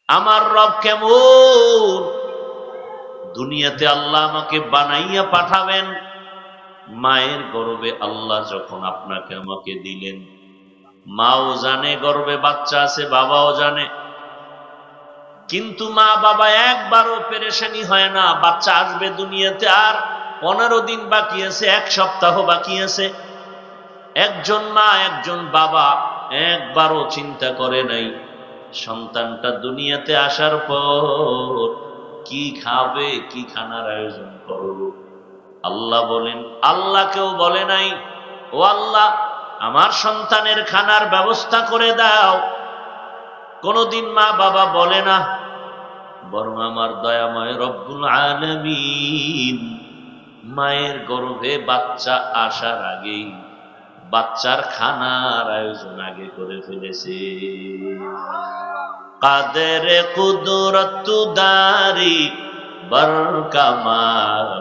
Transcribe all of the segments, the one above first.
আমার রব কেমন, দুনিয়াতে আল্লাহ আমাকে বানাইয়া পাঠাবেন, মায়ের গর্ভে আল্লাহ যখন আপনাকে আমাকে দিলেন, মাও জানে গর্ভে বাচ্চা আছে, বাবাও জানে, কিন্তু মা বাবা একবারও পেরেশানি হয় না। বাচ্চা আসবে দুনিয়াতে, আর 15 দিন বাকি আছে, 1 সপ্তাহ বাকি আছে, একজন মা একজন বাবা একবারও চিন্তা করে নাই সন্তানটা দুনিয়াতে আসার পর কি খাবে, কি খানার আয়োজন করব। আল্লাহ বলেন, আল্লাহকেও বলে নাই ও আল্লাহ আমার সন্তানের খানার ব্যবস্থা করে দাও, কোনদিন মা বাবা বলে না, বরং আমার দয়াময় রব্বুল আলামিন মায়ের গর্ভে বাচ্চা আসার আগেই বাচ্চার খানার আয়োজন আগে করে ফেলেছে। কাদের কুদরত দারি বরকামাল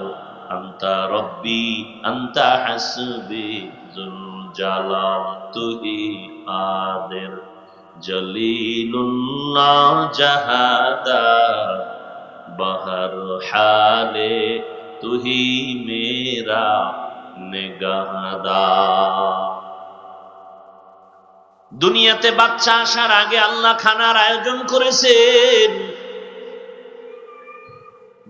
আনতা রব্বি আনতা হাসবি যুল জালাল তুহি কাদের জলিলুল্লাহ জাহাদা বহর হালে তুহি মেরা নিগাহদা। দুনিয়াতে বাচ্চা আসার আগে আল্লাহ খানার আয়োজন করেছেন।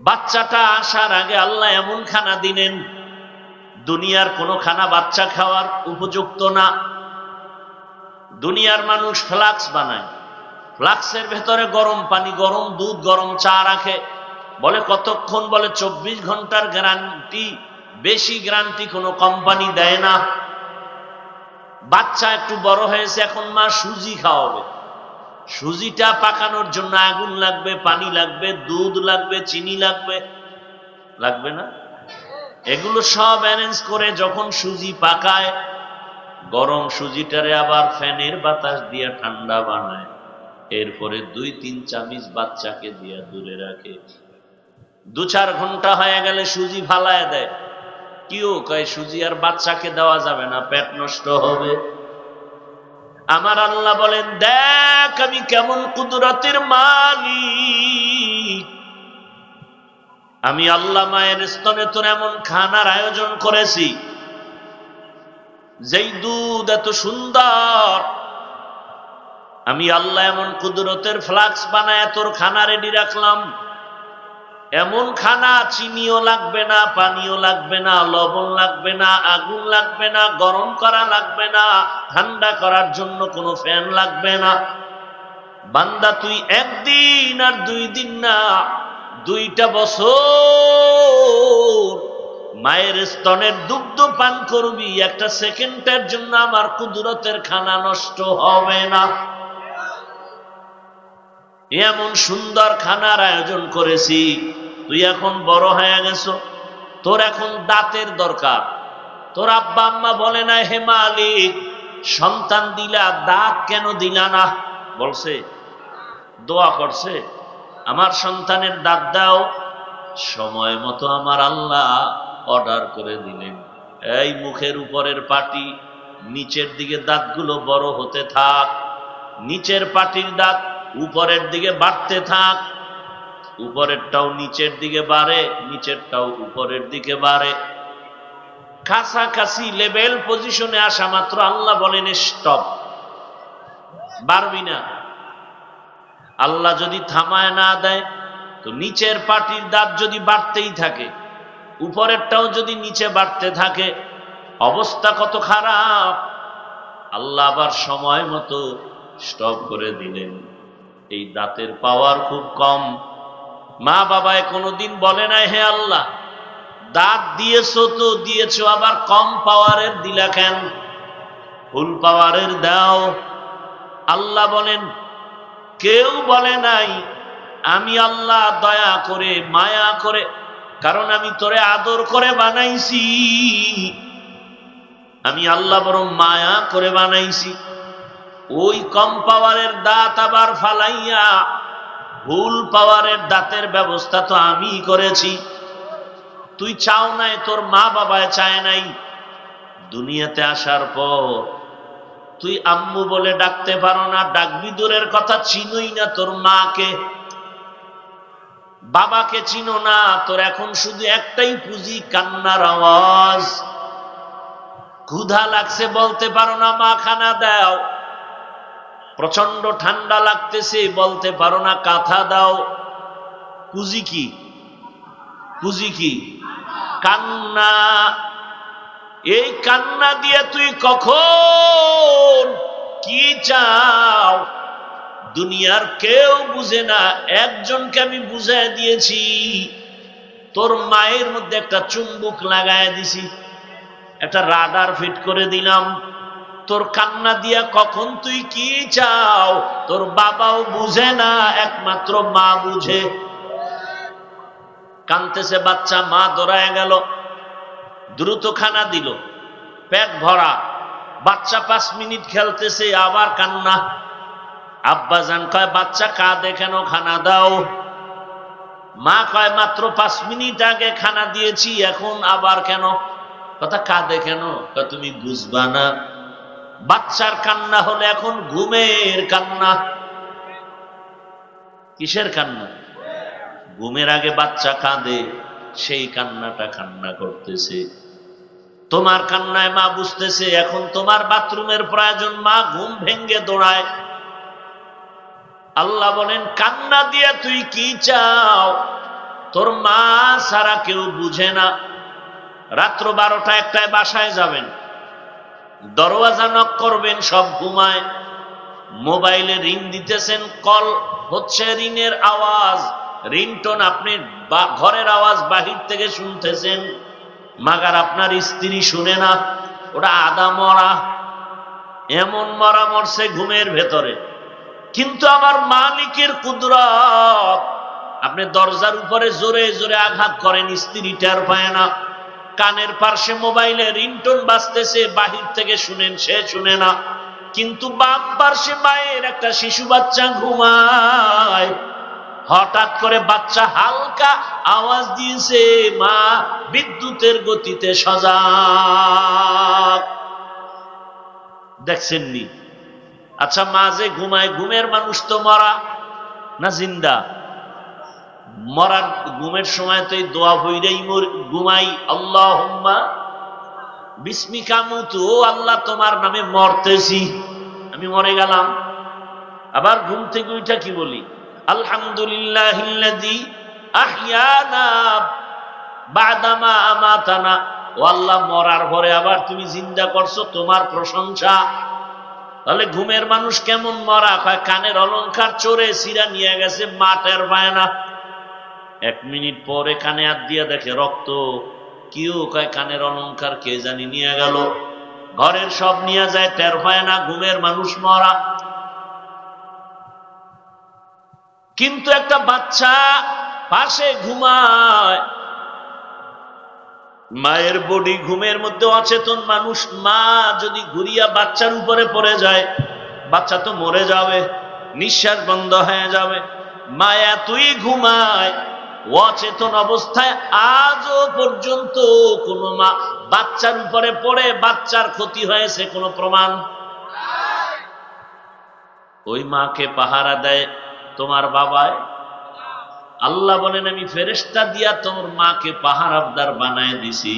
বাচ্চাটা আসার আগে আল্লাহ এমন খানা দিলেন, দুনিয়ার কোন খানা বাচ্চা খাওয়ার উপযুক্ত না। দুনিয়ার মানুষ ফ্লাক্স বানায়, ফ্লাক্সের ভেতরে গরম পানি, গরম দুধ, গরম চা রাখে, বলে কতক্ষণ, বলে 24 ঘন্টার গ্যারান্টি, বেশি গ্যারান্টি কোনো কোম্পানি দেয় না। বাচ্চা একটু বড় হয়েছে, এখন মা সুজি খাওয়াবে, সুজিটা পাকানোর জন্য আগুন লাগবে, পানি লাগবে, দুধ লাগবে, চিনি লাগবে, লাগবে না? এগুলো সব অ্যারেঞ্জ করে যখন সুজি পাকায়, গরম সুজিটারে আবার ফ্যানের বাতাস দিয়ে ঠান্ডা বানায়, এরপরে 2-3 চামচ বাচ্চাকে দিয়ে দূরে রাখে। 2-4 ঘন্টা হয়ে গেলে সুজি ফালায় দেয়। কেউ কয় সুজি আর বাচ্চাকে দেওয়া যাবে না, পেট নষ্ট হবে। আমার আল্লাহ বলেন, দেখ আমি কেমন কুদরতের মালিক, আমি আল্লাহ মায়ের স্তনে তোর এমন খানার আয়োজন করেছি, যেই দুধ এত সুন্দর, আমি আল্লাহ এমন কুদরতের ফ্লাক্স বানায় তোর খানা রেডি রাখলাম। এমন খানা, চিনিও লাগবে না, পানিও লাগবে না, লবণ লাগবে না, আগুন লাগবে না, গরম করা লাগবে না, ঠান্ডা করার জন্য কোনো ফ্যান লাগবে না। বান্দা তুই 1 দিন আর 2 দিন না, 2টা বছর মায়ের স্তনের দুগ্ধ পান করবি, 1 সেকেন্ডের জন্য আমার কুদরতের খানা নষ্ট হবে না। এমন সুন্দর খানার আয়োজন করেছি। তুই এখন বড় হয়ে গেছো, তোর এখন দাঁতের দরকার। তোর আব্বা আম্মা বলে না, হে মালিক সন্তান দিলা, দাঁত কেন দিলা না? বলছে, দোয়া করছে, আমার সন্তানের দাঁত দাও। সময় মতো আমার আল্লাহ অর্ডার করে দিলেন, এই মুখের উপরের পাটি, নিচের দিকে দাঁতগুলো বড় হতে থাক, নিচের পাটির দাঁত উপরের দিকে বাড়তে থাক, উপরেরটাও নিচের দিকে বাড়ে, নিচেরটাও উপরের দিকে বাড়ে। কাছাকাছি লেভেল পজিশনে আসা মাত্র আল্লাহ বলেন স্টপ, বাড়বি না। আল্লাহ যদি থামায় না দেয় তো নিচের পাটির দাঁত যদি বাড়তেই থাকে, উপরেরটাও যদি নিচে বাড়তে থাকে, অবস্থা কত খারাপ। আল্লাহ আবার সময় মতো স্টপ করে দিলেন। এই দাঁতের পাওয়ার খুব কম। মা বাবায় কোনোদিন বলে নাই, হে আল্লাহ দাঁত দিয়েছো তো দিয়েছো, আবার কম পাওয়ারের দিলা কেন, ফুল পাওয়ারের দাও। আল্লাহ বলেন, কেউ বলে নাই। আমি আল্লাহ দয়া করে, মায়া করে, কারণ আমি তোরে আদর করে বানাইছি, আমি আল্লাহ বরং মায়া করে বানাইছি। ওই কম পাওয়ারের দাঁত আবার ফালাইয়া ফুল পাওয়ারের দাঁতের ব্যবস্থা তো আমি করেছি। তুই চাও নাই, তোর মা বাবায় চায় নাই। দুনিয়াতে আসার পর তুই আম্মু বলে ডাকতে পারো না, ডাকবি দূরের কথা, চিনোই না তোর মাকে, বাবাকে চিনো না, তোর এখন শুধু একটাই পুঁজি, কান্নার আওয়াজ। ক্ষুধা লাগছে বলতে পারো না, মা খানা দাও। প্রচন্ড ঠান্ডা লাগতেছে বলতে পারো না, কাঁথা দাও। পুঁজি কি? পুঁজি কি? কান্না। এই কান্না দিয়ে তুই কখন কি চাও দুনিয়ার কেউ বুঝে না। একজনকে আমি বুঝাই দিয়েছি, তোর মায়ের মধ্যে একটা চুম্বক লাগায় দিছি, একটা রাডার ফিট করে দিলাম। তোর কান্না দিয়া কখন তুই কি চাও তোর বাবাও বুঝে না, একমাত্র মা বুঝে। কানতেছে বাচ্চা, মা দৌড়ায় গেল, দ্রুত খানা দিল, পেট ভরা। বাচ্চা 5 মিনিট খেলতেছে, আবার কান্না। আব্বাজান কয়, বাচ্চা কাঁদে কেন, খানা দাও। মা কয়, মাত্র 5 মিনিট আগে খানা দিয়েছি, এখন আবার কেন? কথা, কাঁদে কেন? তুমি বুঝবা না, বাচ্চার কান্না হলে এখন ঘুমের কান্না। কিসের কান্না? ঘুমের আগে বাচ্চা কাঁদে, সেই কান্নাটা কান্না করতেছে। তোমার কান্নায় মা বুঝতেছে এখন তোমার বাথরুমের প্রয়োজন, মা ঘুম ভেঙ্গে দৌড়ায়। আল্লাহ বলেন, কান্না দিয়া তুই কি চাও তোর মা ছাড়া কেউ বুঝে না। রাত্র 12টা 1টায় বাসায় যাবেন, দরওয়াজা নক করবেন, সব ঘুমায়। মোবাইলে রিং দিতেছেন, কল হচ্ছে, রিংয়ের আওয়াজ, রিংটোন, আপনি ঘরের আওয়াজ বাহির থেকে শুনতেছেন, মাগার আপনার স্ত্রী শুনে না। ওটা আদা মরা, এমন মরা মরছে ঘুমের ভেতরে। কিন্তু আমার মালিকের কুদরত, আপনি দরজার উপরে জোরে জোরে আঘাত করেন, স্ত্রী টের পায় না। কানের পাশে মোবাইলে রিংটোন বাজতেছে, বাহির থেকে শুনেন, সে শুনে না। কিন্তু বাম পাশে মায়ের একটা শিশু বাচ্চা ঘুমায়। হঠাৎ করে বাচ্চা হালকা আওয়াজ দিয়েছে, মা বিদ্যুতের গতিতে সজাগ। দেখছেন নি? আচ্ছা, মা যে ঘুমায়, ঘুমের মানুষ তো মরা না জিন্দা? মরার ঘুমের সময় তো এই দোয়া বইরাই ঘুমাই, আল্লাহুম্মা বিসমিকা মুতু, ও আল্লাহ তোমার নামে মরতেছি, আমি মরে গেলাম। আবার ঘুম থেকে উঠা কি বলি? আলহামদুলিল্লাহিল্লাযী আহইয়ানা বাদামা আমাতানা, ও আল্লাহ মরার পরে আবার তুমি জিন্দা করছো, তোমার প্রশংসা। তাহলে ঘুমের মানুষ কেমন মরা? কানের অলংকার চোরে সিরা নিয়ে গেছে, মা টের পায় না। 1 মিনিট পরে কানে হাত দিয়ে দেখে রক্ত। কেউ কয় কানের অলংকার কে জানি নিয়ে গেল, ঘরের সব নিয়ে যায়, টের পায় না, ঘুমের মানুষ মরা। কিন্তু একটা বাচ্চা পাশে ঘুমায়, মায়ের বডি ঘুমের মধ্যে অচেতন মানুষ। মা যদি ঘুরিয়া বাচ্চার উপরে পড়ে যায়, বাচ্চা তো মরে যাবে, নিঃশ্বাস বন্ধ হয়ে যাবে। মা এতই ঘুমায় অচেতন অবস্থায়, আজও পর্যন্ত কোন মা বাচ্চার উপরে পড়ে বাচ্চার ক্ষতি হয়েছে কোনো প্রমাণ? ওই মাকে পাহারা দেয় তোমার বাবায়। আল্লাহ বলেন, আমি ফেরেশতা দিয়া তোমার মাকে পাহারাদার বানায় দিছি,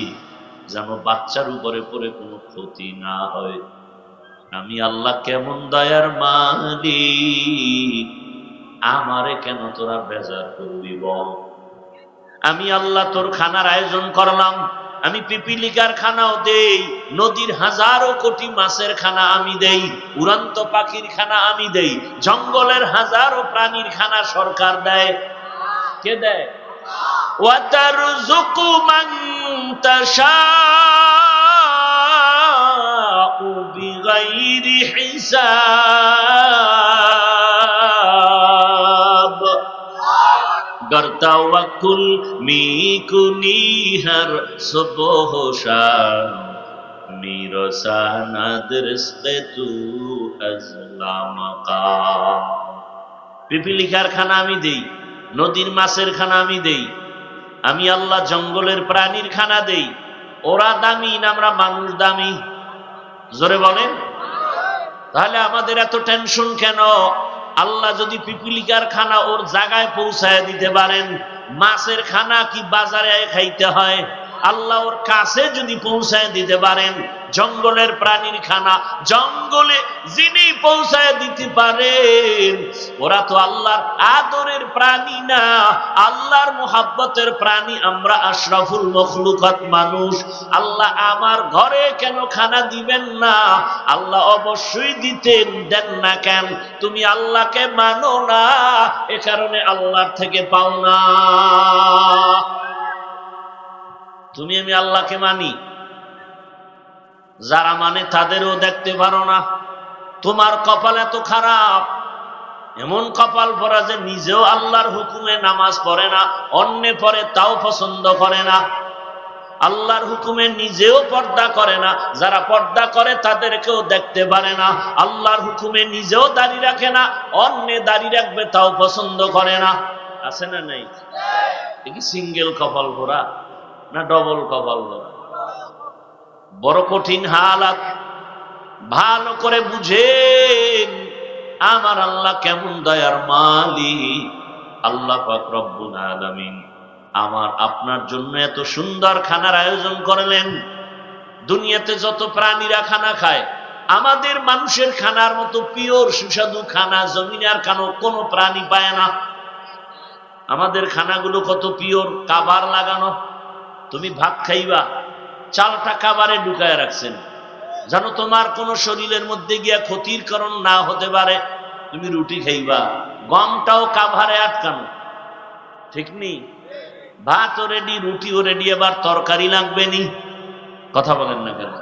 যেন বাচ্চার উপরে পড়ে কোনো ক্ষতি না হয়। আমি আল্লাহ কেমন দয়ার মালিক, আমারে কেন তোরা বেজার করবি বল? আমি আল্লাহ তোর খানার আয়োজন করলাম, আমি পিপিলিকার খানাও দেই, নদীর হাজারো কোটি মাছের খানা আমি দেই, উড়ন্ত পাখির খানা আমি দেই, জঙ্গলের হাজারো প্রাণীর খানা সরকার দেয়। কে দেয়? ওয়াতারযুকু মান তাশাউ বিগাইরি হিসাব। गर तवक्कुल मीकुनी हर सुबह शाम मेरो सनद रिज़्क़े तू अज़ला मकाम। পিপিলিকার খানা আমি দেই, নদীর মাছের খানা আমি দেই, আমি আল্লাহ জঙ্গলের প্রাণীর খানা দেই। ওরা দামি না আমরা মানুষ দামি? জোরে বলেন। তাহলে আমাদের এত টেনশন কেন? আল্লাহ যদি পিপিলিকার খানা ওর জায়গায় পৌঁছায় দিতে পারেন, মাছের খানা কি বাজারে খাইতে হয়? আল্লাহ ওর কাছে যদি পৌঁছায় দিতে পারেন, জঙ্গলের প্রাণীর খানা জঙ্গলে যিনি পৌঁছায় দিতে পারেন, ওরা তো আল্লাহর আদরের প্রাণী না, আল্লাহর মোহাব্বতের প্রাণী। আমরা আশরাফুল মখলুকাত মানুষ। আল্লাহ আমার ঘরে কেন খানা দিবেন না? আল্লাহ অবশ্যই দিতেন, দেন না কেন? তুমি আল্লাহকে মানো না, এ কারণে আল্লাহর থেকে পাও না। তুমি আমি আল্লাহকে মানি, যারা মানে তাদেরও দেখতে পারো না। তোমার কপাল এত খারাপ, এমন কপাল পরা যে নিজেও আল্লাহর হুকুমে নামাজ পড়ে না, অন্যে পড়ে তাও পছন্দ করে না। আল্লাহর হুকুমে নিজেও পর্দা করে না, যারা পর্দা করে তাদেরকেও দেখতে পারে না। আল্লাহর হুকুমে নিজেও দাড়ি রাখে না, অন্যে দাড়ি রাখবে তাও পছন্দ করে না। আছে না নাই? এ কি সিঙ্গেল কপাল পরা না ডবল কপাল পরা? বড় কঠিন হালাত। ভালো করে বুঝেন আমার আল্লাহ কেমন দয়ার মালিক। আল্লাহ পাক রব্বুল আলামিন আমার আপনার জন্য এত সুন্দর খানার আয়োজন করলেন। দুনিয়াতে যত প্রাণীরা খানা খায়, আমাদের মানুষের খানার মতো পিওর সুস্বাদু খানা জমিনে আর কোনো প্রাণী পায় না। আমাদের খানাগুলো কত পিওর, কাবার লাগানো। তুমি ভাত খাইবা, চালটা কাবারে ঢুকায় রাখছেন, জানো তোমার কোন শরীরের মধ্যে গিয়া ক্ষতির কারণ না হতে পারে। তুমি রুটি খাইবা, গমটাও কাভারে আটকানো, ঠিক নেই? ভাতও রেডি, রুটিও রেডি, এবার তরকারি লাগবে নি? কথা বলেন না কেন?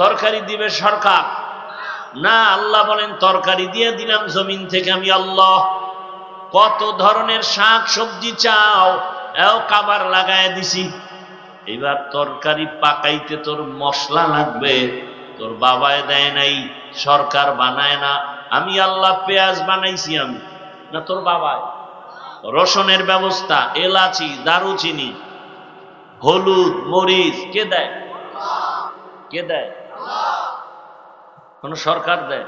তরকারি দিবে সরকার না, আল্লাহ বলেন তরকারি দিয়ে দিলাম জমিন থেকে আমি আল্লাহ। কত ধরনের শাক সবজি চাও, এও কাবার লাগায় দিছি। এবার তরকারি পাকাইতে তোর মশলা লাগবে, তোর বাবায় দেয় নাই, সরকার বানায় না, আমি আল্লাহ পেঁয়াজ বানাইছি আমি না তোর বাবায়। রসুনের ব্যবস্থা, এলাচি, দারুচিনি, হলুদ, মরিচ কে দেয়? কে দেয়? কোন সরকার দেয়?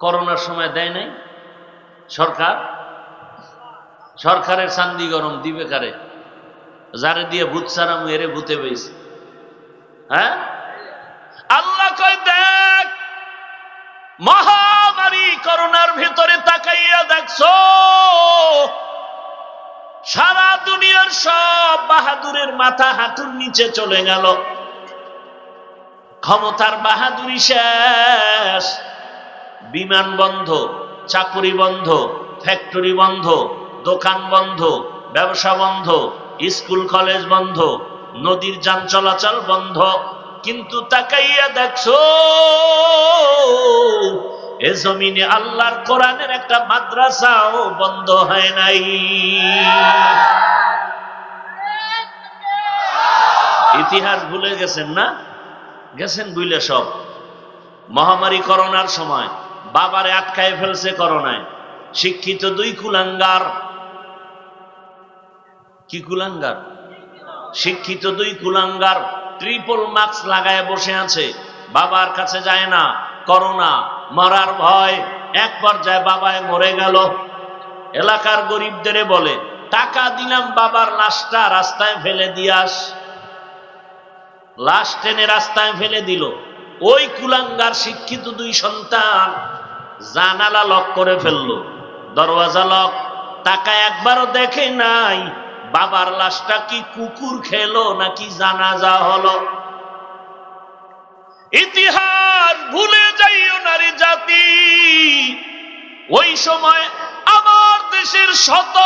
করোনার সময় দেয় নাই সরকার? সরকারের চান্দি গরম দিবে কারে? যারে দিয়ে ভূত সারাম এরে ভূতে পেয়েছে। হ্যাঁ, আল্লাহ কয় দেখ, মহামারী করোনার ভিতরে তাকাইয়া দেখছো, সারা দুনিয়ার সব বাহাদুরের মাথা হাঁটুর নিচে চলে গেল। ক্ষমতার বাহাদুরি শেষ, বিমান বন্ধ, চাকুরি বন্ধ, ফ্যাক্টরি বন্ধ, দোকান বন্ধ, ব্যবসা বন্ধ, স্কুল কলেজ বন্ধ, নদীর যান চলাচল বন্ধ। কিন্তু তাকাইয়া দেখছো এ জমিনে আল্লাহর কোরআনের একটা মাদ্রাসাও বন্ধ হয় নাই। ইতিহাস ভুলে গেছেন না? গেছেন ভুলে সব। মহামারী করোনার সময় বাবারে আটকায় ফেলছে করোনায়, শিক্ষিত দুই কুলাঙ্গার। কি কুলাঙ্গার? শিক্ষিত দুই কুলাঙ্গার ট্রিপল মাস্ক লাগায় বসে আছে, বাবার কাছে যায় না, করোনা, মরার ভয়। এক পর্যায়ে বাবায় মরে গেল। এলাকার গরিবদের বলে টাকা দিলাম বাবার লাশটা রাস্তায় ফেলে দিয়াস। লাশ টেনে রাস্তায় ফেলে দিল। ওই কুলাঙ্গার শিক্ষিত দুই সন্তান জানালা লক করে ফেললো, দরওয়াজা লক, টাকা একবারও দেখে নাই বাবার লাশটা কি কুকুর খেলো নাকি জানাজা হলো। ইতিহাস ভুলে যাইও নারী জাতি। ওই সময় আমার দেশের শত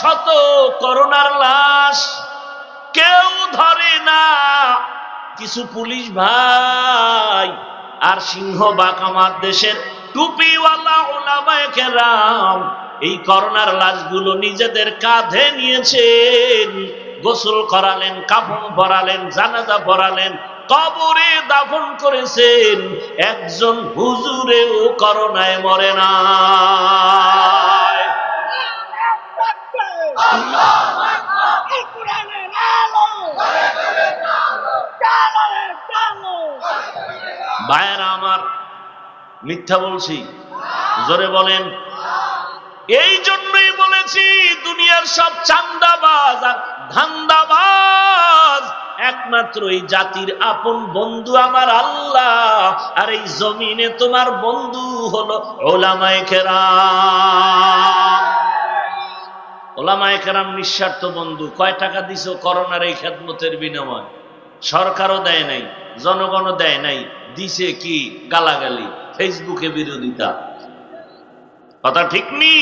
শত করোনার লাশ কেউ ধরে না। কিছু পুলিশ ভাই আর সিংহবাগ আমার দেশের টুপিওয়ালা ওলামায়ে কেরাম এই করোনার লাশগুলো নিজেদের কাঁধে নিয়েছেন, গোসল করালেন, কাফন পরালেন, জানাজা পরালেন, কবরে দাফন করেছেন। একজন হুজুরেও করোনায় মরে না। ভাইয়েরা আমার, মিথ্যা বলছি? জোরে বলেন। এই জন্যই বলেছি দুনিয়ার সব চান্দাবাজ আর ধান্দাবাজ, একমাত্র এই জাতির আপন বন্ধু আমার আল্লাহ, আর এই জমিনে তোমার বন্ধু হলো ওলামায়ে কেরাম। ওলামায়ে কেরাম নিঃস্বার্থ বন্ধু। কয় টাকা দিছো করোনার এই খেদমতের বিনিময়? সরকারও দেয় নাই, জনগণও দেয় নাই, দিছে কি? গালাগালি, ফেসবুকে বিরোধিতা। কথা ঠিক নি?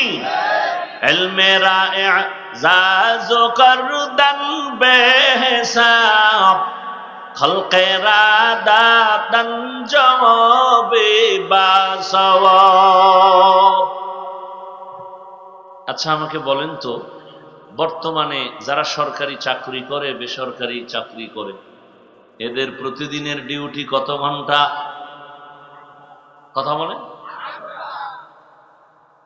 এলমেরা এজাজো করদান বেহিসাব, খলকেরা দাতান জওয়াবে বাসওয়াব। আচ্ছা আমাকে বলেন তো, বর্তমানে যারা সরকারি চাকরি করে, বেসরকারি চাকরি করে, এদের প্রতিদিনের ডিউটি কত ঘন্টা? কথা বলে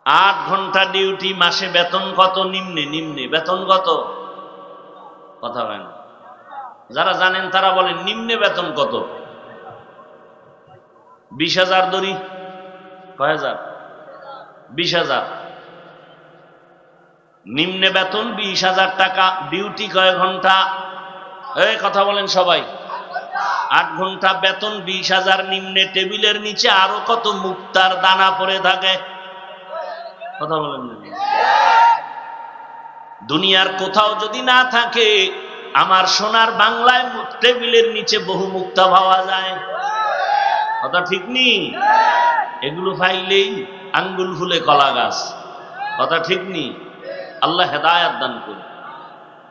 8 ঘন্টা ডিউটি। মাসে বেতন কত? নিম্নে বেতন কত? কথা হয় না। যারা জানেন তারা বলেন নিম্নে বেতন কত? 20,000 ধরি। কয় হাজার? 20,000। নিম্নে বেতন 20,000 টাকা। ডিউটি কয় ঘন্টা? এই কথা বলেন সবাই। 8 ঘন্টা বেতন, 20,000 নিম্নে। টেবিলের নিচে আরো কত মুক্তার দানা পড়ে থাকে? কথা বলেন। দুনিয়ার কোথাও যদি না থাকে, আমার সোনার বাংলায় টেবিলের নিচে বহু মুক্তা পাওয়া যায়। কথা ঠিক নি? এগুলো পাইলেই আঙ্গুল ফুলে কলা গাছ। কথা ঠিক নি? আল্লাহ হেদায়াত দান করুন।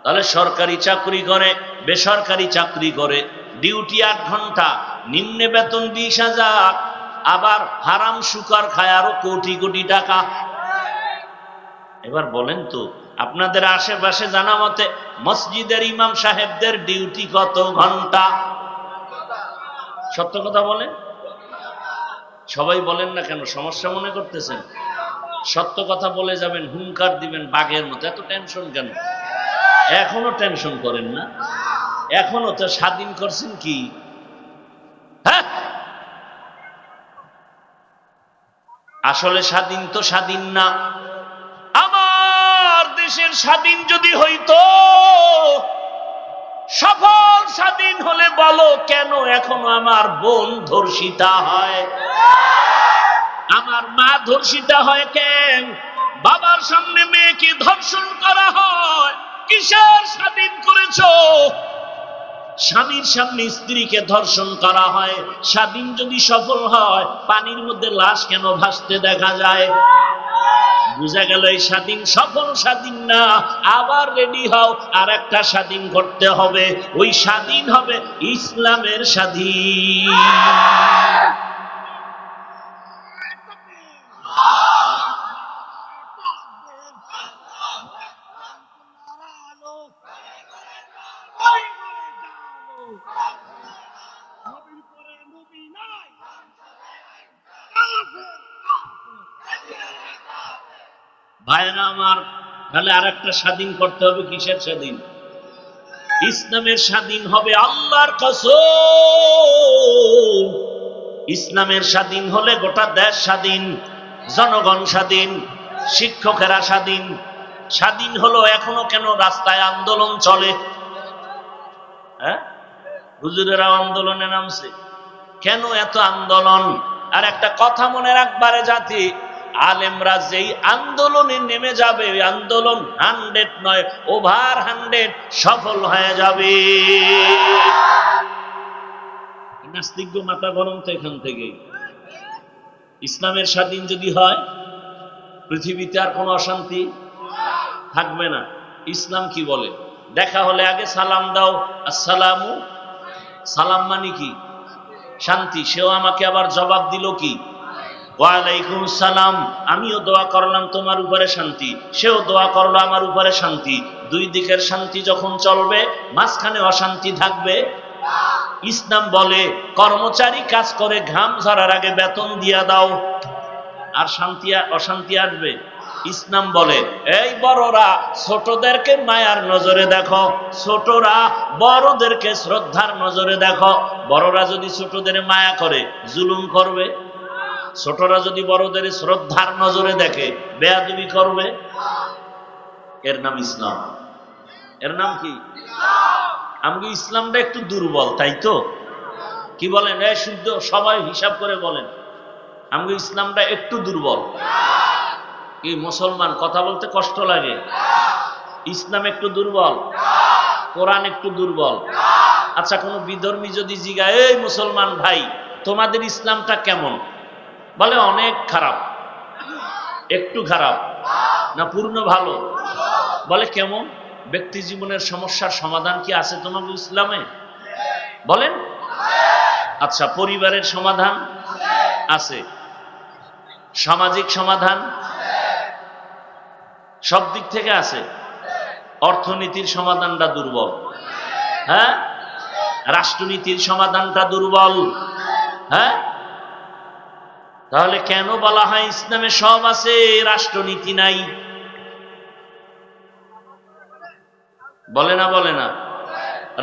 তাহলে সরকারি চাকরি করে, বেসরকারি চাকরি করে, ডিউটি 8 ঘন্টা, নিম্নে বেতন 20,000, আবার হারাম শুকর খায় আরো কোটি কোটি টাকা। এবার বলেন তো, আপনাদের আশেপাশে জানা মতে মসজিদের ইমাম সাহেবদের ডিউটি কত ঘন্টা? সত্য কথা বলেন। সবাই বলেন না কেন? সমস্যা মনে করতেছেন? সত্য কথা বলে যাবেন, হুঙ্কার দিবেন বাঘের মতো। এত টেনশন কেন? এখনো টেনশন করেন না? এখনো তো স্বাধীন করছেন কি? হ্যাঁ, আসলে স্বাধীন তো স্বাধীন না। আমার দেশের স্বাধীন যদি হইতো, সফল স্বাধীন হলে বলো কেন এখনো আমার বোন ধর্ষিতা হয়, আমার মা ধর্ষিতা হয়? কেন বাবার সামনে মেয়েকে ধর্ষণ করা হয়? কিসের স্বাধীন করেছো? স্বামীর সামনে স্ত্রীকে ধর্ষণ করা হয়। স্বাধীন যদি সফল হয়, পানির মধ্যে লাশ কেন ভাসতে দেখা যায়? বুঝা গেল এই স্বাধীন সফল স্বাধীন না। আবার রেডি হও, আর একটা স্বাধীন করতে হবে। ওই স্বাধীন হবে ইসলামের স্বাধীন। ভাইরা আমার, তাহলে আর একটা স্বাধীন করতে হবে। কিসের স্বাধীন? ইসলামের স্বাধীন হবে। আল্লাহর কসম, ইসলামের স্বাধীন হলে গোটা দেশ স্বাধীন, জনগণ স্বাধীন, শিক্ষকেরা স্বাধীন। স্বাধীন হলো এখনো কেন রাস্তায় আন্দোলন চলে? হ্যাঁ, হুজুরেরা আন্দোলনে নামছে কেন? এত আন্দোলন। আর একটা কথা মনে রাখবারে জাতি, আলেমরা যেই আন্দোলনে নেমে যাবে, ওই আন্দোলন 100 নয়, ওভার 100 সফল হয়ে যাবে। নাস্তিক মাথা গরম তো এখান থেকে। ইসলামের স্বাধীন যদি হয়, পৃথিবীতে আর কোনো অশান্তি থাকবে না। ইসলাম কি বলে? দেখা হলে আগে সালাম দাও, আসসালামু। সালাম মানে কি? শান্তি। সেও আমাকে আবার জবাব দিল কি? ওয়ালাইকুম সালাম। আমিও দোয়া করলাম তোমার উপরে শান্তি, সেও দোয়া করলো আমার উপরে শান্তি। দুই দিকের শান্তি যখন চলবে, মাঝখানে অশান্তি থাকবে? ইসলাম বলে কর্মচারী কাজ করে ঘাম ঝরার আগে বেতন দিয়া দাও, আর শান্তি অশান্তি আসবে? ইসলাম বলে এই বড়রা ছোটদেরকে মায়ার নজরে দেখো, ছোটরা বড়দেরকে শ্রদ্ধার নজরে দেখো। বড়রা যদি ছোটদের মায়া করে, জুলুম করবে? ছোটরা যদি বড়দের শ্রদ্ধার নজরে দেখে বেয়াদবি করবে, এর নাম ইসলাম। এর নাম কি? আমাকে ইসলামটা একটু দুর্বল, তাই তো? কি বলেন? শুদ্ধ সবাই হিসাব করে বলেন, আমাকে ইসলামটা একটু দুর্বল। কি মুসলমান কথা বলতে কষ্ট লাগে? ইসলাম একটু দুর্বল, কোরআন একটু দুর্বল। আচ্ছা, কোন বিধর্মী যদি জিজ্ঞাসা, এই মুসলমান ভাই তোমাদের ইসলামটা কেমন? বলে অনেক খারাপ। একটু খারাপ না পূর্ণ ভালো? বলে কেমন? ব্যক্তি জীবনের সমস্যার সমাধান কি আছে তোমাদের ইসলামে? বলেন। আচ্ছা, পরিবারের সমাধান আছে, সামাজিক সমাধান সব দিক থেকে আছে। অর্থনীতির সমাধানটা দুর্বল, হ্যাঁ। রাষ্ট্রনীতির সমাধানটা দুর্বল, হ্যাঁ। তাহলে কেন বলা হয় ইসলামে সব আছে, রাষ্ট্রনীতি নাই? বলে না, বলে না?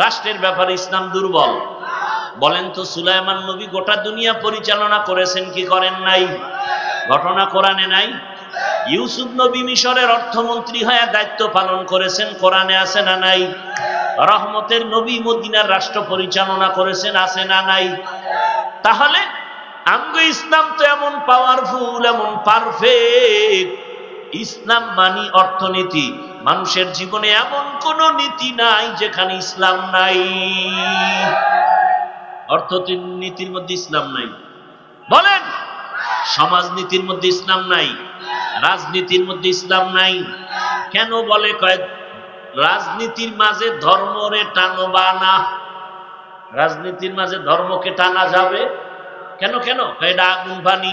রাষ্ট্রের ব্যাপারে ইসলাম দুর্বল। বলেন তো, সুলাইমান নবী গোটা দুনিয়া পরিচালনা করেছেন কি করেন নাই? ঘটনা কোরআনে নাই? ইউসুফ নবী মিশরের অর্থমন্ত্রী হয়ে দায়িত্ব পালন করেছেন, কোরআনে আছে না নাই? রহমতের নবী মদিনার রাষ্ট্র পরিচালনা করেছেন, আছে না নাই? তাহলে আমগো ইসলাম তো এমন পাওয়ারফুল, এমন পারফেক্ট। ইসলাম মানি অর্থনীতি। মানুষের জীবনে এমন কোন নীতি নাই যেখানে ইসলাম নাই। অর্থনীতির মধ্যে ইসলাম নাই? বলেন। সমাজনীতির মধ্যে ইসলাম নাই? রাজনীতির মধ্যে ইসলাম নাই? কেন বলে? কয় রাজনীতির মাঝে ধর্মরে টানবা না। রাজনীতির মাঝে ধর্মকে টানা যাবে কেন? কেন? এটা আগুন পানি।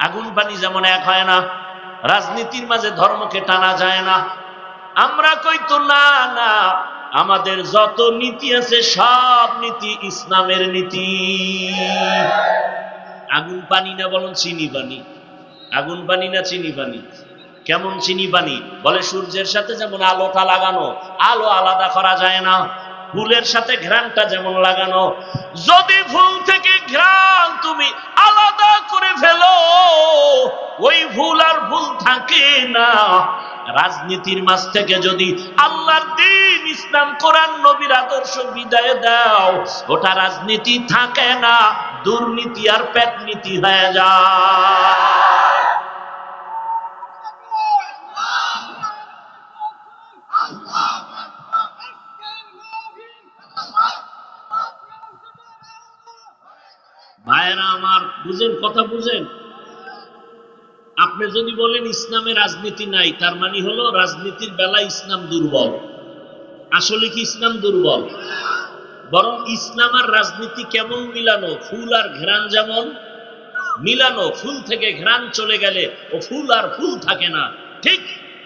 আগুন পানি যেমন এক হয় না, রাজনীতির মাঝে ধর্মকে টানা যায় না। আমরা কই তো না না, আমাদের যত নীতি আছে সব নীতি ইসলামের নীতি। আগুন পানি না বলুন চিনি পানি? আগুন পানি না চিনি পানি? কেমন চিনি পানি? বলে সূর্যের সাথে যেমন আলোটা লাগানো, আলো আলাদা করা যায় না। ফুলের সাথে ঘ্রাণটা যেমন লাগানো, যদি ফুল থেকে ঘ্রাণ তুমি আলাদা করে ফেলো, ওই ফুল আর ফুল থাকে না। রাজনীতির মাঝ থেকে যদি আল্লাহর দ্বীন, ইসলাম, কোরআন, নবীর আদর্শ বিদায় দাও, ওটা রাজনীতি থাকে না, দুর্নীতি আর পেটনীতি হয়ে যায়। ভাইয়েরা আমার, বুঝেন কথা? বুঝেন? আপনি যদি বলেন ইসলামে রাজনীতি নাই, তার মানে হলো রাজনীতির বেলায় ইসলাম দুর্বল। আসলে কি ইসলাম দুর্বল? বরং ইসলাম আর রাজনীতি কেমন মিলানো, ফুল আর ঘ্রাণ যেমন মিলানো। ফুল থেকে ঘ্রাণ চলে গেলে ও ফুল আর ফুল থাকে না। ঠিক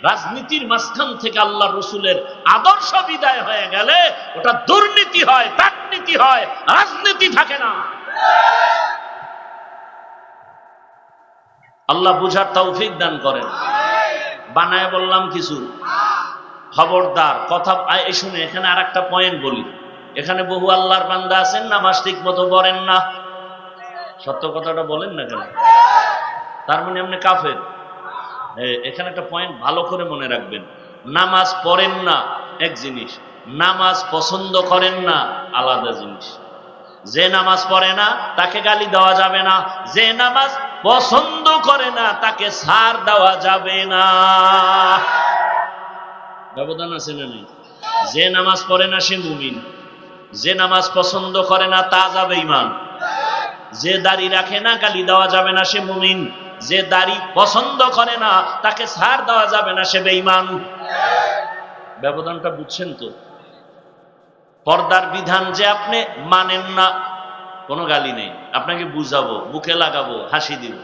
রাজনীতির মাঝখান থেকে আল্লাহ রসুলের আদর্শ বিদায় হয়ে গেলে ওটা দুর্নীতি হয়, পেটনীতি হয়, রাজনীতি থাকে না। আল্লাহ বুঝার তৌফিক দান করেন। বানায় বললাম কিছু, খবরদার কথা। এই শুনে, এখানে আর একটা পয়েন্ট বলি। এখানে বহু আল্লাহর বান্দা আছেন নামাজ ঠিক মতো পড়েন না। সত্য কথাটা বলেন না কেন? তার মানে আপনি কাফের। এখানে একটা পয়েন্ট ভালো করে মনে রাখবেন। নামাজ পড়েন না এক জিনিস, নামাজ পছন্দ করেন না আলাদা জিনিস। যে নামাজ পড়ে না তাকে গালি দেওয়া যাবে না, যে নামাজ পছন্দ করে না তাকে ছাড় দেওয়া যাবে না। ব্যবধান আছে না নেই? যে নামাজ পড়ে না সে মুমিন, যে নামাজ পছন্দ করে না তা যাবে ঈমান। যে দাড়ি রাখে না গালি দেওয়া যাবে না, সে মুমিন। যে দাড়ি পছন্দ করে না তাকে ছাড় দেওয়া যাবে না, সে বেঈমান। ব্যবধানটা বুঝছেন তো? পর্দার বিধান যে আপনি মানেন না, কোনো গালি নেই, আপনাকে বুঝাবো, বুকে লাগাবো, হাসি দিব,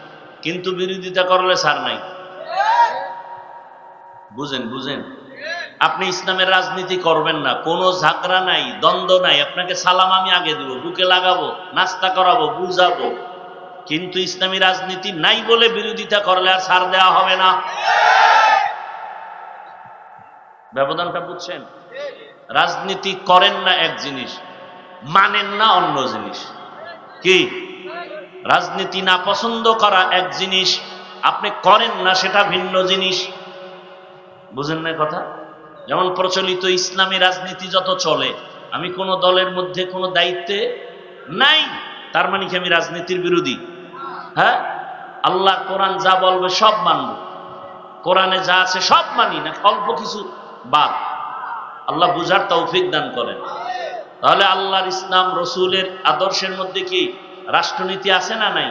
কিন্তু বিরোধিতা করলে ছাড় নাই। বুঝেন? বুঝেন? আপনি ইসলামের রাজনীতি করবেন না, কোনো ঝগড়া নাই, দ্বন্দ্ব নাই, আপনাকে সালাম আমি আগে দিব, বুকে লাগাবো, নাস্তা করাবো, বুঝাবো, কিন্তু ইসলামী রাজনীতি নাই বলে বিরোধিতা করলে আর ছাড় দেওয়া হবে না। ব্যবধানটা বুঝছেন? রাজনীতি করেন না এক জিনিস, মানেন না অন্য জিনিস। কি? রাজনীতি না পছন্দ করা এক জিনিস, আপনি করেন না সেটা ভিন্ন জিনিস। বুঝেন না কথা? যেমন প্রচলিত ইসলামী রাজনীতি যত চলে, আমি কোন দলের মধ্যে কোনো দায়িত্বে নাই, তার মানে কি আমি রাজনীতির বিরোধী? হ্যাঁ, আল্লাহ কোরআন যা বলবে সব মানব, কোরআনে যা আছে সব মানি না, অল্প কিছু বাদ। আল্লাহ বুঝার তৌফিক দান করেন। তাহলে আল্লাহর ইসলাম রসুলের আদর্শের মধ্যে কি রাষ্ট্রনীতি আছে না নাই?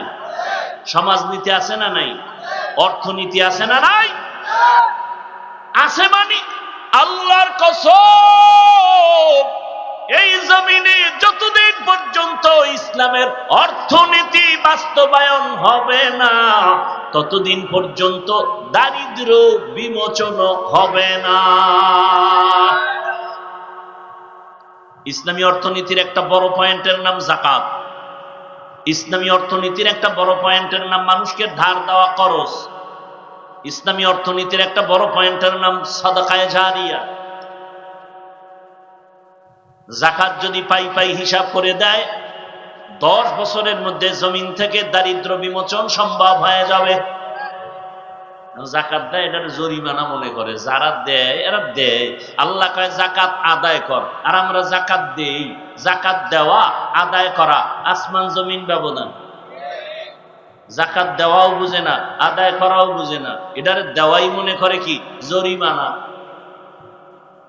সমাজনীতি আছে না নাই? অর্থনীতি আছে না নাই? আছে। মানে আল্লাহর কসম, এই জমিনে যতদিন পর্যন্ত ইসলামের অর্থনীতি বাস্তবায়ন হবে না, ততদিন পর্যন্ত দারিদ্র বিমোচন হবে না। ইসলামী অর্থনীতির একটা বড় পয়েন্টের নাম যাকাত। ইসলামী অর্থনীতির একটা বড় পয়েন্টের নাম মানুষকে ধার দেওয়া খরচ। ইসলামী অর্থনীতির একটা বড় পয়েন্টের নাম সাদাকায়ে জারিয়া। যাকাত যদি পাই পাই হিসাব করে দেয়, 10 বছরের মধ্যে জমিন থেকে দারিদ্র বিমোচন সম্ভব হয়ে যাবে। যাকাত দেয় এটা জরিমানা মনে করে, যারা দেয় এরা দেয়। আল্লাহ কয় যাকাত আদায় কর, আর আমরা যাকাত দেই। যাকাত দেওয়া আদায় করা আসমান জমিন ব্যবধান। যাকাত দেওয়াও বুঝে না, আদায় করাও বুঝে না, এটারে দেওয়াই মনে করে কি জরিমানা।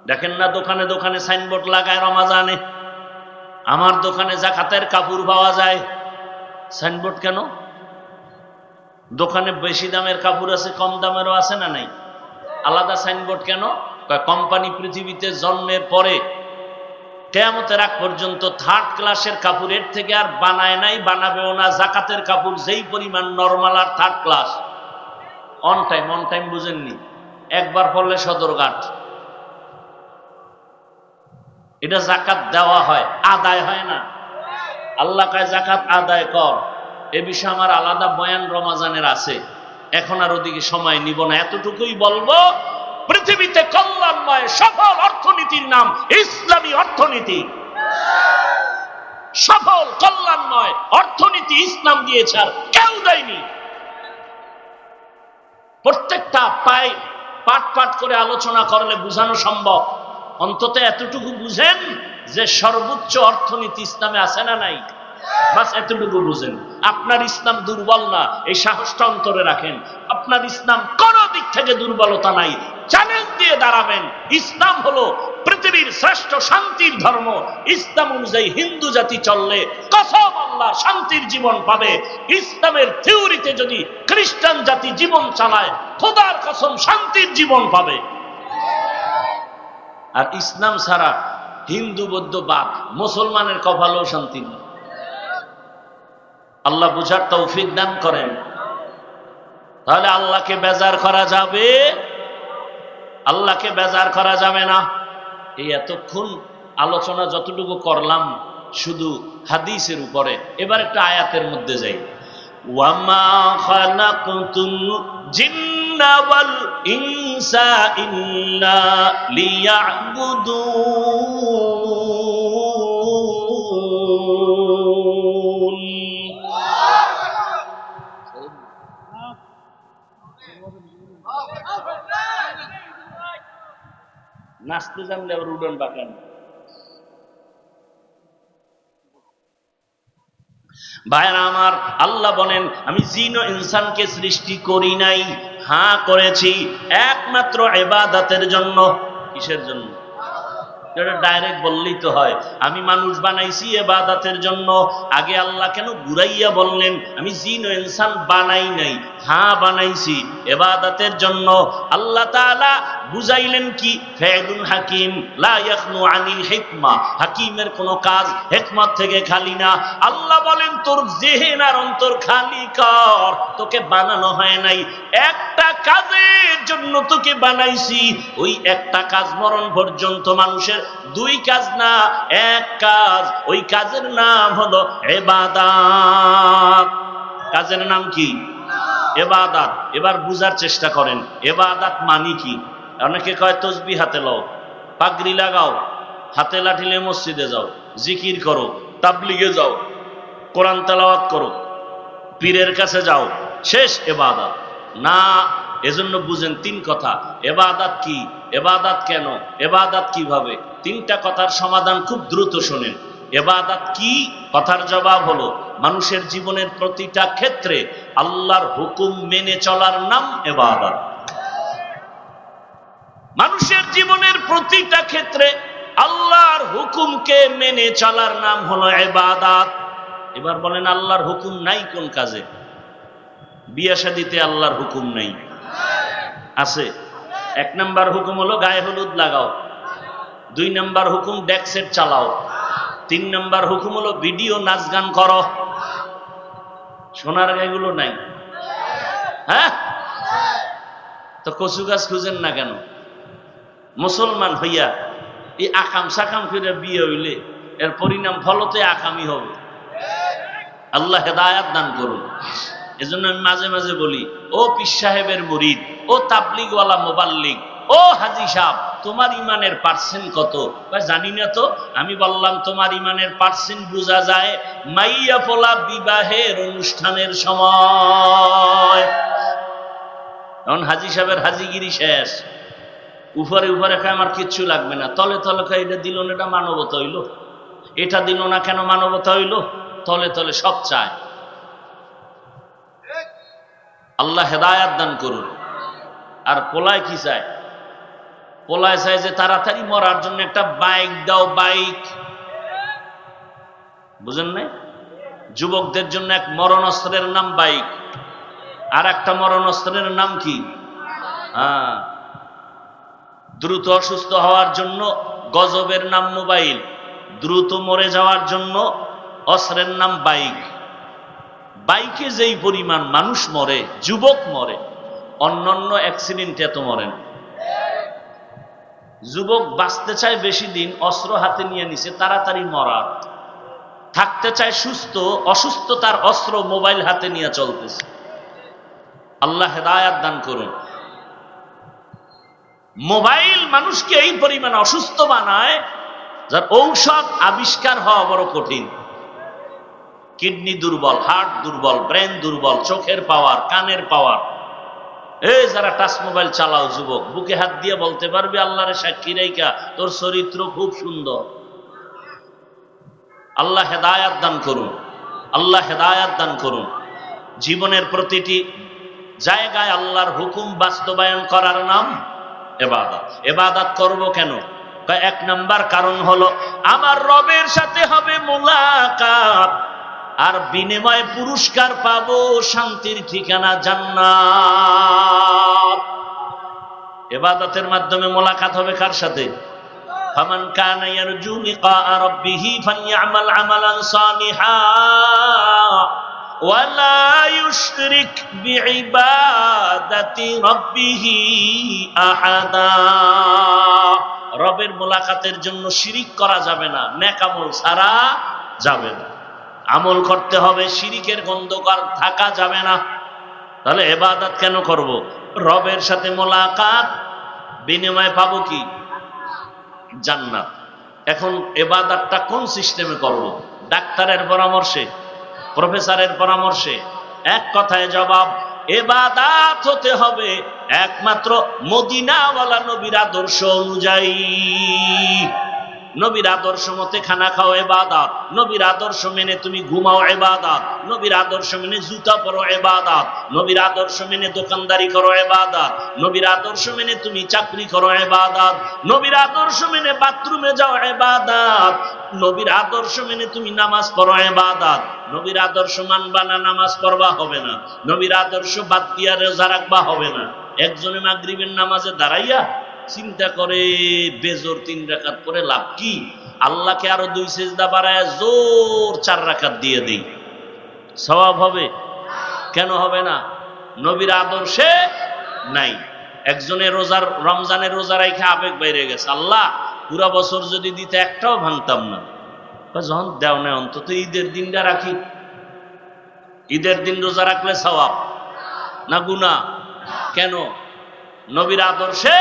দেখেন না দোকানে দোকানে সাইনবোর্ড লাগায় রমাজানে, আমার দোকানে যাকাতের কাপড় পাওয়া যায়। সাইনবোর্ড কেন? দোকানে বেশি দামের কাপড় আছে, কম দামেরও আছে না নাই? আলাদা সাইনবোর্ড কেন? কোম্পানি পৃথিবীতে জন্মের পরে কিয়ামতের আগ পর্যন্ত 3rd ক্লাসের কাপড়ের থেকে আর বানায় নাই, বানাবেও না। যাকাতের কাপড় যেই পরিমাণ নরমাল আর 3rd ক্লাস। অন টাইম বুঝেননি? একবার পড়লে সদরঘাট। এটা যাকাত দেওয়া হয়, আদায় হয় না। আল্লাহ কয় যাকাত আদায় কর। এ বিষয়ে আমার আলাদা বয়ান রমাজানের আছে, এখন আর ওদিকে সময় নিব না। এতটুকুই বলবো, পৃথিবীতে কল্যাণময় সফল অর্থনীতির নাম ইসলামী অর্থনীতি। সফল কল্যাণময় অর্থনীতি ইসলাম দিয়েছে, আর কেউ দেয়নি। প্রত্যেকটা পাট পাট করে আলোচনা করলে বোঝানো সম্ভব। অন্তত এতটুকু বুঝেন যে সর্বোচ্চ অর্থনীতি ইসলামে আছে না নাই? বাস এতটুকু বুঝেন। আপনার ইসলাম দুর্বল না, এই সাহসটা অন্তরে রাখেন। আপনার ইসলাম কোন দিক থেকে দুর্বলতা নাই। চ্যালেঞ্জ দিয়ে দাঁড়াবেন। ইসলাম হলো পৃথিবীর শ্রেষ্ঠ শান্তির ধর্ম। ইসলাম অনুযায়ী হিন্দু জাতি চললে কসম আল্লাহ শান্তির জীবন পাবে। ইসলামের থিওরিতে যদি খ্রিস্টান জাতি জীবন চালায়, খোদার কসম শান্তির জীবন পাবে। আর ইসলাম ছাড়া হিন্দু বৌদ্ধ বাদ, মুসলমানের কপালেও শান্তি নেই। আল্লাহ বুঝার তৌফিক দান করেন। তাহলে আল্লাহকে বেজার করা যাবে? আল্লাহকে বেজার করা যাবে না। এই এতক্ষণ আলোচনা যতটুকু করলাম শুধু হাদিসের উপরে, এবার একটা আয়াতের মধ্যে যাই। ওয়ামা খালাকতুল জিন্না ওয়াল ইনসা ইল্লা লিয়াবুদুন। নাচতে জানলে আবার উডন বাঁকান। ভাইরা আমার, আল্লাহ বলেন আমি জিন ও ইনসানকে সৃষ্টি করি নাই, হ্যাঁ করেছি একমাত্র ইবাদতের জন্য। কিসের জন্য? ডাইরেক্ট বললেই তো হয়, আমি মানুষ বানাইছি ইবাদতের জন্য। আগে আল্লাহ কেন ঘুরাইয়া বললেন আমি জিন ও ইনসান বানাই নাই, হ্যাঁ বানাইছি ইবাদতের জন্য? আল্লাহ তাআলা বুঝাইলেন কি, ফাইলুন হাকিম লা ইয়াখনু আনিল হিকমা, হাকিমের কোন কাজ হিকমত থেকে খালি না। আল্লাহ বলেন তোর জেহেন আর অন্তর খালি কর, তোকে বানানো হয় নাই। একটা কাজের জন্য তোকে বানাইছি, ওই একটা কাজ মরণ পর্যন্ত মানুষের 2 কাজ না, 1 কাজ। ওই কাজের নাম হলো ইবাদত। কাজের নাম কি? ইবাদত। এবার বুঝার চেষ্টা করেন ইবাদত মানে কি। অনেকে কয় তসবিহ হাতে লও, পাগড়ি লাগাও, হাতে লাঠিলে মসজিদে যাও, জিকির করো, তাবলিগে যাও, কোরআন তেলাওয়াত করো। পীরের কাছে যাও, শেষ এবাদত না। এজন্য বুঝেন তিন কথা। এবাদত কি, এবাদত কেন, এবাদত কিভাবে, তিনটা কথার সমাধান খুব দ্রুত শোনেন। এবাদত কি? কথার জবাব হলো মানুষের জীবনের প্রতিটা ক্ষেত্রে আল্লাহর হুকুম মেনে চলার নাম এবাদত। মানুষের জীবনের প্রতিটা ক্ষেত্রে আল্লাহর হুকুমকে মেনে চলার নাম হলো ইবাদত। এবার বলেন আল্লাহর হুকুম নাই কোন কাজে? বিয়ে শাদীতে আল্লাহর হুকুম নাই? আছে। এক নাম্বার হুকুম হলো গায়ে হলুদ লাগাও, দুই নাম্বার হুকুম ডেক সেট চালাও, তিন নাম্বার হুকুম হলো ভিডিও নাচ গান করো। সোনার গায়েগুলো নাই? হ্যাঁ, তো কচু গাছ খুঁজেন না কেন? মুসলমান হইয়া এই আকাম সাকাম করে বিয়ে হইলে এর পরিণাম ফলতে আকামি হবে। আল্লাহ হেদায়াত দান করুন। এজন্য আমি মাঝে মাঝে বলি, ও পীর সাহেবের মুরিদ, ও তাবলিগওয়ালা মোবাল্লিগ, ও হাজি সাহেব, তোমার ইমানের পার্সেন্ট কত? জানি না তো। আমি বললাম তোমার ইমানের পার্সেন্ট বোঝা যায় মাইয়া পোলা বিবাহের অনুষ্ঠানের সময়। এখন হাজি সাহেবের হাজিগিরি শেষ, উপরে উপরে খায় আমার কিচ্ছু লাগবে না, তলে তলে খায় এটা দিল না, এটা মানবতা হইল, এটা দিল না কেন মানবতা হইল, তলে তলে সব চায়। আল্লাহ হেদায়াত দান করুন। আর পোলায় কি চায়? পোলায় চায় যে তাড়াতাড়ি মরার জন্য একটা বাইক দাও, বাইক। বুঝেন নাই? যুবকদের জন্য এক মরণাস্ত্রের নাম বাইক, আর একটা মরণাস্ত্রের নাম কি? দ্রুত অসুস্থ হওয়ার জন্য গজবের নাম মোবাইল, দ্রুত মরে যাওয়ার জন্য অস্ত্রের নাম বাইক। বাইকে যেই পরিমাণ মানুষ মরে, যুবক মরে, অন্যান্য অ্যাক্সিডেন্টে এত মরেন। যুবক বাঁচতে চায় বেশি দিন, অস্ত্র হাতে নিয়ে নিছে তাড়াতাড়ি মরার। থাকতে চায় সুস্থ, অসুস্থতার অস্ত্র মোবাইল হাতে নিয়ে চলতেছে। আল্লাহ হেদায়াত দান করুন। মোবাইল মানুষকে এই পরিমাণ অসুস্থ বানায়, যার ঔষধ আবিষ্কার হওয়া বড় কঠিন। কিডনি দুর্বল, হার্ট দুর্বল, ব্রেন দুর্বল, চোখের পাওয়ার, কানের পাওয়ার। এই যারা টাচ মোবাইল চালাও যুবক, বুকে হাত দিয়ে বলতে পারবে আল্লাহরে সাক্ষী রেখা, তোর চরিত্র খুব সুন্দর। আল্লাহ হেদায়াত দান করুন, আল্লাহ হেদায়াত দান করুন। জীবনের প্রতিটি জায়গায় আল্লাহর হুকুম বাস্তবায়ন করার নাম ইবাদত। ইবাদত করব কেন? এক নাম্বার কারণ হলো আমার রবের সাথে হবে মুলাকাত, আর বিনিময়ে পুরস্কার পাবো, শান্তির ঠিকানা জান্নাত। ইবাদতের মাধ্যমে মোলাকাত হবে কার সাথে? ফামান কানা ইয়ারজু লিকা রাব্বিহি ফালইআমাল আমালান সালিহা ওয়ালা ইউশরিক বিইবাদাতি রাব্বিহি আহাদা। রবের মোলাকাতের জন্য শিরিক করা যাবে না, নেক আমল ছাড়া যাবে না। আমল করতে হবে, শিরিকের গন্ধ থাকা যাবে না। তাহলে ইবাদত কেন করব? রবের সাথে মোলাকাত, বিনিময়ে পাবো কি? জান্নাত। এখন ইবাদতটা কোন সিস্টেমে করব? ডাক্তারের পরামর্শে, প্রফেসরের পরামর্শে? এক কথায় জবাব, ইবাদত হতে হবে একমাত্র মদিনাওয়ালা নবীর আদর্শ অনুযায়ী। নবীর আদর্শ মতে খানা খাও ইবাদত, নবীর আদর্শ মেনে তুমি ঘুমাও ইবাদত, নবীর আদর্শ মেনে জুতা পরো ইবাদত, নবীর আদর্শ মেনে দোকানদারি করো ইবাদত, নবীর আদর্শ মেনে তুমি চাকরি করো ইবাদত, নবীর আদর্শ মেনে বাথরুমে যাও ইবাদত, নবীর আদর্শ মেনে তুমি নামাজ পড়ো ইবাদত। নবীর আদর্শ মানবা না, নামাজ পড়বা হবে না। নবীর আদর্শ বাদ দিয়া রোজা রাখবা হবে না। একজনে মাগরিবের নামাজে দাঁড়াইয়া চিন্তা করে বেজোর 3 রাকাত পরে লাভ কি? আল্লাহকে আরো 2 সেজদা বাড়ায় জোর 4 রাকাত দিয়ে দেই, সওয়াব হবে? কেন হবে না? নবীর আদর্শে নাই। একজনের রমজানের রোজা রাখে আবেগ বাইরে গেছে, আল্লাহ পুরা বছর যদি দিতে একটাও ভাঙতাম না। যখন দেও না, অন্তত ঈদের দিনটা রাখি। ঈদের দিন রোজা রাখলে সওয়াব না গুনাহ? কেন? নবীর আদর্শে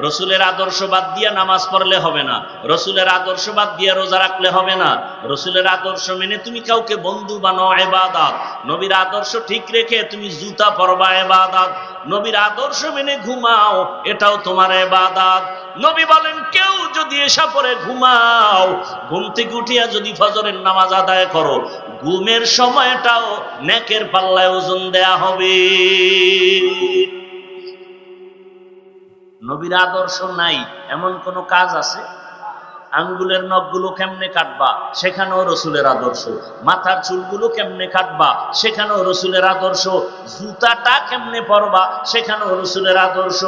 রসুলের আদর্শ বাদ দিয়ে নামাজ পড়লে হবে না, রসুলের আদর্শ বাদ দিয়ে রোজা রাখলে হবে না, রসুলের আদর্শ মেনে তুমি কাউকে বন্ধু বানাও ইবাদত, নবীর আদর্শ ঠিক রেখে তুমি জুতা পরবা ইবাদত, নবীর আদর্শ মেনে ঘুমাও এটাও তোমার ইবাদত। নবী বলেন কেউ যদি এসা পরে ঘুমাও, ঘুম থেকে উঠিয়া যদি ফজরের নামাজ আদায় করো, ঘুমের সময়টাও নেকের পাল্লায় ওজন দেয়া হবে। নবীর আদর্শ নাই এমন কোন কাজ আছে? আঙ্গুলের নখগুলো কেমনে কাটবা, সেখানেও রসুলের আদর্শ। মাথার চুলগুলো কেমনে কাটবা, সেখানেও রসুলের আদর্শ। জুতাটা কেমনে পরবা, সেখানেও রসুলের আদর্শ।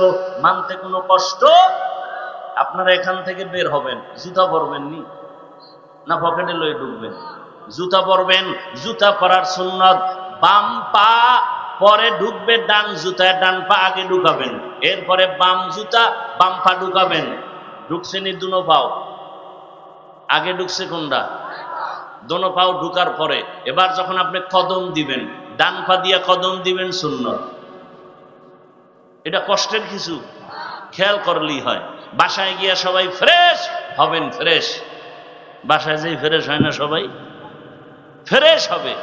মানতে কোনো কষ্ট? আপনারা এখান থেকে বের হবেন, জুতা পরবেন নি না পকেটে লয়ে ঢুকবেন? জুতা পরবেন। জুতা পরার সুন্নত, বাম পা পরে ঢুকবে ডান জুতায়, ডান পা আগে ঢুকাবেন, এরপরে বাম জুতা বাম পা ঢুকাবেন। ঢুকছেনি দুনো পাও? আগে ঢুকছে কোনটা? দোনো পাও ঢুকার পরে এবার যখন আপনি কদম দিবেন, ডান পা দিয়া কদম দিবেন, সুন্নত। এটা কষ্টের কিছু? খেয়াল করলেই হয়। বাসায় গিয়া সবাই ফ্রেশ হবেন, ফ্রেশ। বাসায় যেই ফ্রেশ হয় না সবাই ফ্রেশ হবে।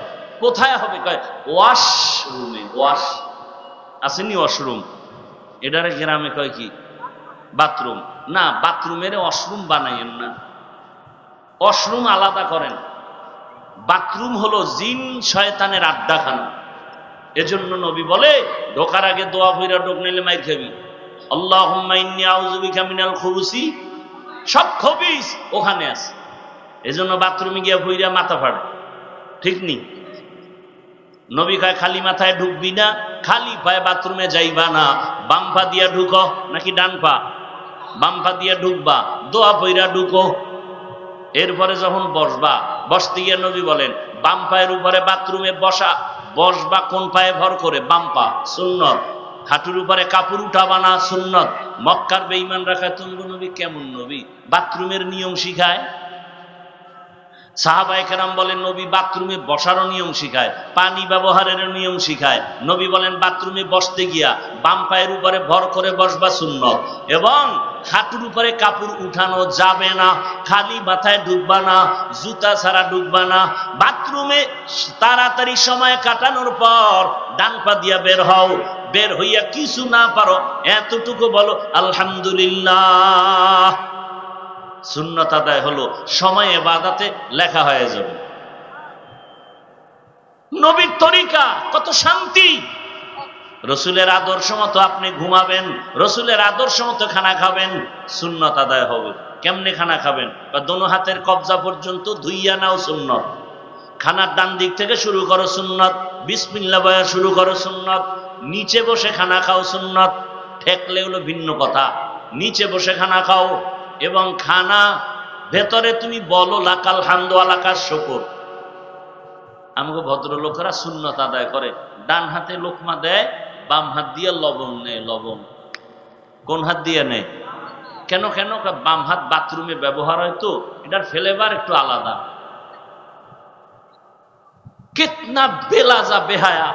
কোথায় হবে? কয় ওয়াশরুমে। ওয়াশ আসেনি? ওয়াশরুম এটারে গ্রামে কয় কি? বাথরুম। না, বাথরুমের ওয়াশরুম বানাইয়েন না, ওয়াশরুম আলাদা করেন। বাথরুম হলো জিন শয়তানের আড্ডাখানা। এজন্য নবী বলে ঢোকার আগে দোয়া কইরা ঢোক, নিলে মাইর খাবি। আল্লাহুম্মা ইন্নী আউযু বিকা মিনাল খুবুসি, সব খবিস ওখানে আছে। এজন্য বাথরুমে গিয়া ভুইরা মাথা ফাড়ে, ঠিক নি? নবী কয় খালি মাথায় ঢুকবি না, খালি পায়ে বাথরুমে যাইবা না। বাম পা দিয়া ঢুকো নাকি ডান পা? বাম পা দিয়া ঢুকবা, দোয়া পইরা ঢুকো। এরপরে যখন বসবা, বসতে গিয়ে নবী বলেন বাম পায়ের উপরে বাথরুমে বসা, বসবা কোন পায়ে ভর করে? বাম পা, সুন্নত। হাঁটুর উপরে কাপড় উঠাবা না, সুন্নত। মক্কার বেঈমান রাখা তুঙ্গ নবী কেমন নবী? বাথরুমের নিয়ম শিখায়। সাহাবায়ে কেরাম বলেন নবী বাথরুমে বসারও নিয়ম শিখায়, পানি ব্যবহারের নিয়ম শিখায়। নবী বলেন বাথরুমে বসতে গিয়া বাম পায়ের উপরে ভর করে বসবা, সুন্নত। এবং হাঁটুর উপরে কাপড় উঠানো যাবে না, খালি মাথায় ঢুকবা না, জুতা ছাড়া ঢুকবা না। বাথরুমে তাড়াতাড়ি সময় কাটানোর পর ডান পা দিয়া বের হও। বের হইয়া কিছু না পারো এতটুকু বলো আলহামদুলিল্লাহ। সুন্নত আদায় হলো, সময় ইবাদতে লেখা হয়ে যাবে। নবীর তরিকা কত শান্তি। রসুলের আদর্শ মতো আপনি ঘুমাবেন, রসুলের আদর্শ মতো খানা খাবেন, সুন্নত আদায় হবে। কেমনে খানা খাবেন? বা দোনো হাতের কবজা পর্যন্ত ধুইয়া নাও, সুন্নত। খানার ডান দিক থেকে শুরু করো, সুন্নত। বিসমিল্লাহ বয়া শুরু করো, সুন্নত। নিচে বসে খানা খাও, সুন্নত। ঠেকলে হলো ভিন্ন কথা, নিচে বসে খানা খাও। এবং খানা ভেতরে তুমি বলো লাকাল হামদু আলাকার শুকর। আমাকে ভদ্রলোকেরা সুন্নত আদায় করে, ডান হাতে লোকমা দেয়, বাম হাত দিয়ে লবণ নেয়। লবণ কোন হাত দিয়ে নেয়? কেন কেন? বাম হাত বাথরুমে ব্যবহার হয় তো, এটার ফ্লেভার একটু আলাদা। কিতনা বেলাজা বেহায়া।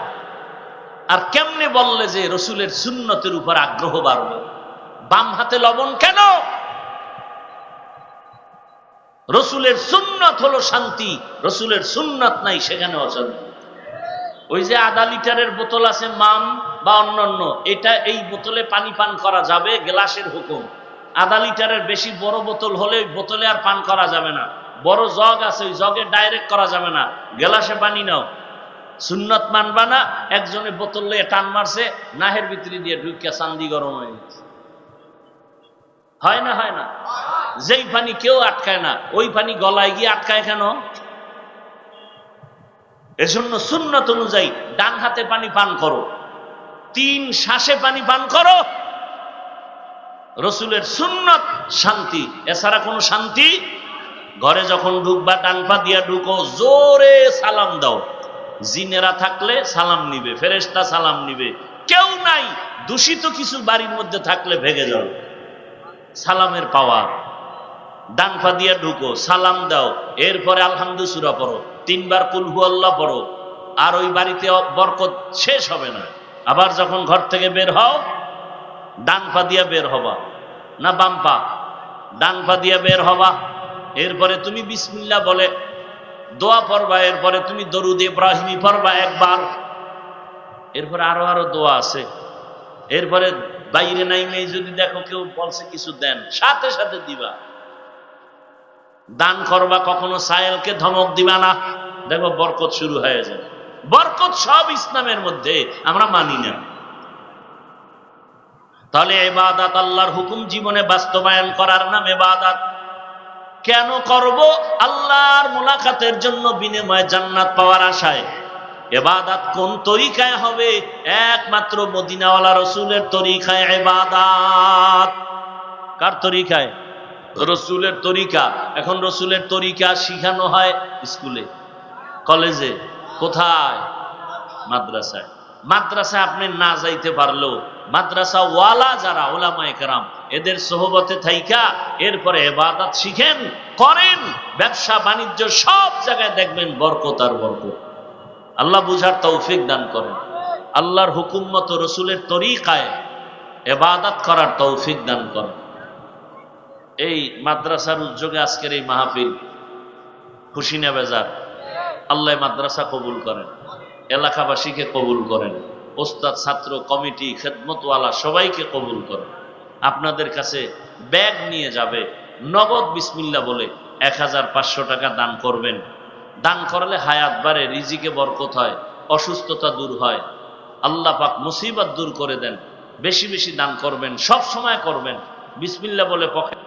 আর কেমনে বললে যে রসুলের সুন্নতের উপর আগ্রহ বাড়বে? বাম হাতে লবণ কেন? রসুলের সুন্নত হলো শান্তি, রসুলের সুন্নত নাই সেখানে অশান্তি। ওই যে আধা লিটারের বোতল আছে মাম বা অন্যান্য, এটা এই বোতলে পানি পান করা যাবে, গ্লাসের হুকুম। আধা লিটারের বেশি বড় বোতল হলে ওই বোতলে আর পান করা যাবে না। বড় জগ আছে, ওই জগে ডাইরেক্ট করা যাবে না, গ্লাসে পানি নাও। সুন্নত মানবা না? একজনে বোতল নিয়ে টান মারছে, নাহের ভিতরে দিয়ে ঢুকিয়া চান্দি গরম হয়ে গেছে। হয় না? হয় না? যেই পানি কেউ আটকায় না, ওই পানি গলায় গিয়ে আটকায় কেন? এজন্য সুন্নত অনুযায়ী ডান হাতে পানি পান করো, 3 শ্বাসে পানি পান করো। রসুলের সুন্নত শান্তি, এছাড়া কোনো শান্তি। ঘরে যখন ঢুকবা ডান পা দিয়া ঢুকো, জোরে সালাম দাও। জিনেরা থাকলে সালাম নিবে, ফেরেশতা সালাম নিবে। কেউ নাই, দূষিত কিছু বাড়ির মধ্যে থাকলে ভেঙে যাও। সালামের পাওয়ার। ডান পা দিয়া ঢুকো, সালাম দাও, এরপরে আলহামদু সূরা পড়ো, 3 বার কুল হু আল্লাহ পড়ো। আর ওই বাড়িতে বরকত শেষ হবে না। আবার যখন ঘর থেকে বের হও, ডান পা দিয়া বের হবা, না বাম পা? ডান পা দিয়ে বের হবা, এরপরে তুমি বিসমিল্লাহ বলে দোয়া পড়বা, এরপরে তুমি দরুদ ইব্রাহিমী পড়বা একবার, এরপরে আরো আরো দোয়া আছে। এরপরে বাইরে নাইমে যদি দেখো কেউ বলছে কিছু দেন, সাথে সাথে দিবা। দান করবা, কখনো সায়েলকে ধমক দিবা না, দেখো বরকত শুরু হয়ে যাবে। বরকত সব ইসলামের মধ্যে, আমরা মানি না। তাহলে ইবাদত, আল্লাহর হুকুম জীবনে বাস্তবায়ন করার নাম ইবাদত। কেন করব? আল্লাহর মুলাকাতের জন্য, বিনিময়ে জান্নাত পাওয়ার আশায়। ইবাদত কোন তরিকায় হবে? একমাত্র মদিনাওয়ালা রসুলের তরিকায় ইবাদত। কার তরিকায়? রসুলের তরিকা। এখন রসুলের তরিকা শিখানো হয় স্কুলে, কলেজে, কোথায়? মাদ্রাসায়। মাদ্রাসায় আপনি না যাইতে পারলেও মাদ্রাসা ওয়ালা যারা উলামায়ে কেরাম, এদের সোহবতে থাইকা এরপরে ইবাদত শিখেন, করেন। ব্যবসা বাণিজ্য সব জায়গায় দেখবেন বরকত আর বরকত। আল্লাহ বুঝার তৌফিক দান করেন। আল্লাহর হুকুম মতো রসুলের তরিকায় ইবাদত করার তৌফিক দান করেন। এই মাদ্রাসার উদ্যোগে আজকের এই মাহফিল, খুশি না বেজার? আল্লাহ মাদ্রাসা কবুল করেন, এলাকাবাসীকে কবুল করেন, ওস্তাদ, ছাত্র, কমিটি, খেদমতওয়ালা সবাইকে কবুল করেন। আপনাদের কাছে ব্যাগ নিয়ে যাবে, নগদ বিসমিল্লাহ বলে 1500 টাকা দান করবেন। দান করলে হায়াত বাড়ে, রিজিকে বরকত হয়, অসুস্থতা দূর হয়, আল্লাহ পাক মুসিবত দূর করে দেন। বেশি বেশি দান করবেন, সব সময় করবেন। বিসমিল্লাহ বলে পকেট